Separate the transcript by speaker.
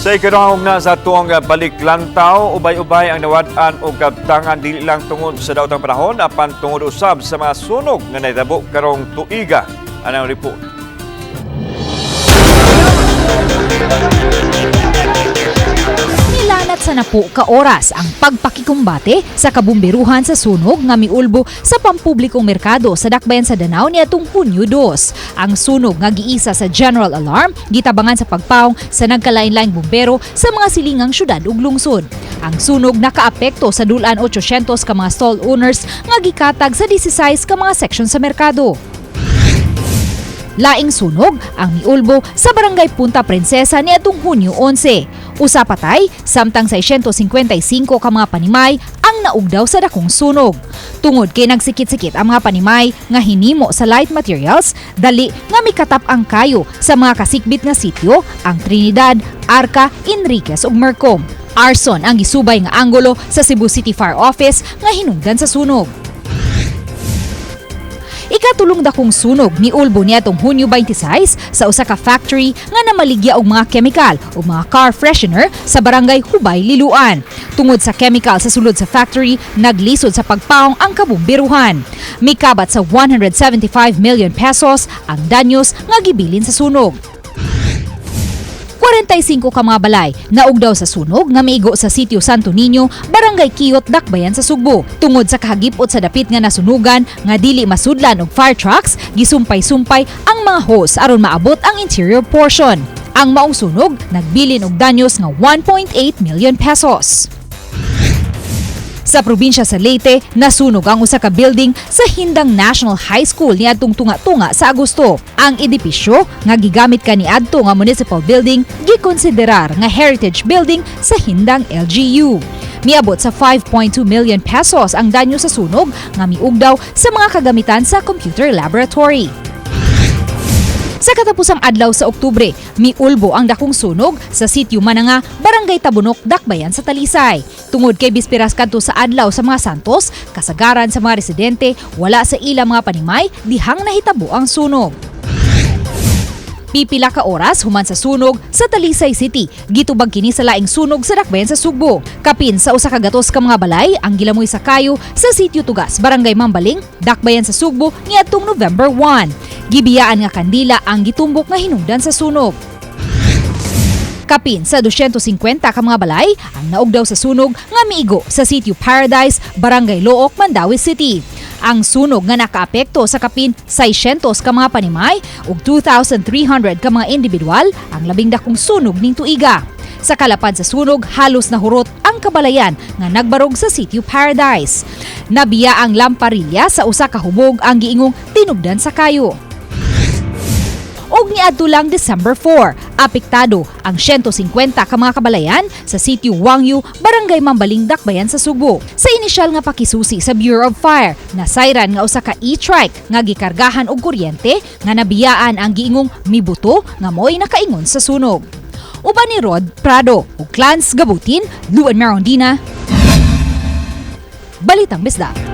Speaker 1: Sa ikanahong na sa tuwang baliklantaw, ubay-ubay ang nawad-an o kabtangan dili lang tungod sa daotang panahon apan tungod usab sa mga sunog nga nahitabo karong tuiga. Anang report.
Speaker 2: Nilanat sa napo ka oras ang pagpakikumbate sa kabumbiruhan sa sunog nga miulbo sa pampublikong merkado sa dakbayan sa Danao niadtong Hunyo 2. Ang sunog nga giisa sa general alarm gitabangan sa pagpawong sa nagkalain-laing bumbero sa mga silingang syudad ug lungsod. Ang sunog nakaapekto sa dulan 800 ka mga stall owners nga gikatag sa 16 ka mga seksyon sa merkado. Laing sunog ang miulbo sa barangay Punta Princesa niadtong Hunyo 11. Usa patay samtang 655 ka mga panimay ang naugdaw sa dakong sunog. Tungod kay nagsikit-sikit ang mga panimay nga hinimo sa light materials, dali nga mikatap ang kayo sa mga kasikbit nga sityo ang Trinidad, Arca, Enriquez ug Mercom. Arson ang gisubay nga anggulo sa Cebu City Fire Office nga hinungdan sa sunog. Ikatulong dakong sunog ni ulbo niadtong Hunyo 26 sa usa ka factory nga namaligya og mga chemical o mga car freshener sa barangay Hubay, Liloan. Tungod sa chemical sa sulod sa factory, naglisod sa pagpawong ang kabumbiruhan. Mikabat sa 175 million pesos ang danyos nga gibilin sa sunog. 45 ka mga balay naugdaw sa sunog nga miigo sa sitio Santo Niño, barangay Kiyot, Dakbayan sa Sugbo. Tungod sa kahagipot sa dapit nga nasunugan nga dili masudlan og fire trucks, gisumpay-sumpay ang mga hose aron maabot ang interior portion. Ang maong sunog nagbilin og danyos nga 1.8 million pesos. Sa probinsya sa Leyte, nasunog ang usa ka building sa Hindang National High School niadtong tunga-tunga sa Agosto. Ang edipisyo nga gigamit kaniadto nga municipal building gikonsiderar nga heritage building sa Hindang LGU. Miabot sa 5.2 million pesos ang danyo sa sunog nga miugdaw sa mga kagamitan sa computer laboratory. Sa katapusang adlaw sa Oktubre, miulbo ang dakong sunog sa sitio Mananga, barangay Tabunok, Dakbayan sa Talisay. Tungod kay bispiras kadto sa adlaw sa mga santos, kasagaran sa mga residente, wala sa ilang mga panimay, dihang nahitabo ang sunog. Pipila ka oras human sa sunog sa Talisay City. Gitubag kini sa laing sunog sa Dakbayan sa Sugbo. Kapin sa usa ka gatos ka mga balay ang gilamoy sa kayo sa sitio Tugas, barangay Mambaling, Dakbayan sa Sugbo niadtong November 1. Gibiyaan nga kandila ang gitumbok nga hinungdan sa sunog. Kapin sa 250 ka mga balay ang naugdaw sa sunog nga miigo sa sitio Paradise, barangay Look, Mandawi City. Ang sunog nga nakaapekto sa kapin 600 ka mga panimay ug 2,300 ka mga individual ang labing dakong sunog ning tuiga. Sa kalapad sa sunog, halos nahurot ang kabalayan nga nagbarog sa sitio Paradise. Nabiya ang lamparilla sa usa ka hubog ang giingong tinubdan sa kayo. Og niadto lang December 4, apektado ang 150 ka mga kabalayan sa sitio Wangyu, barangay Mambaling, Dakbayan sa Sugbo. Sa inisyal nga pakisusi sa Bureau of Fire, nasayran nga usa ka e-trike nga gikargahan og kuryente nga nabiyaan ang giingong mibuto nga moy nakaingon sa sunog. Uban ni Rod Prado ug Clans Gabutin, Luan Marondina, Balitang Bisda.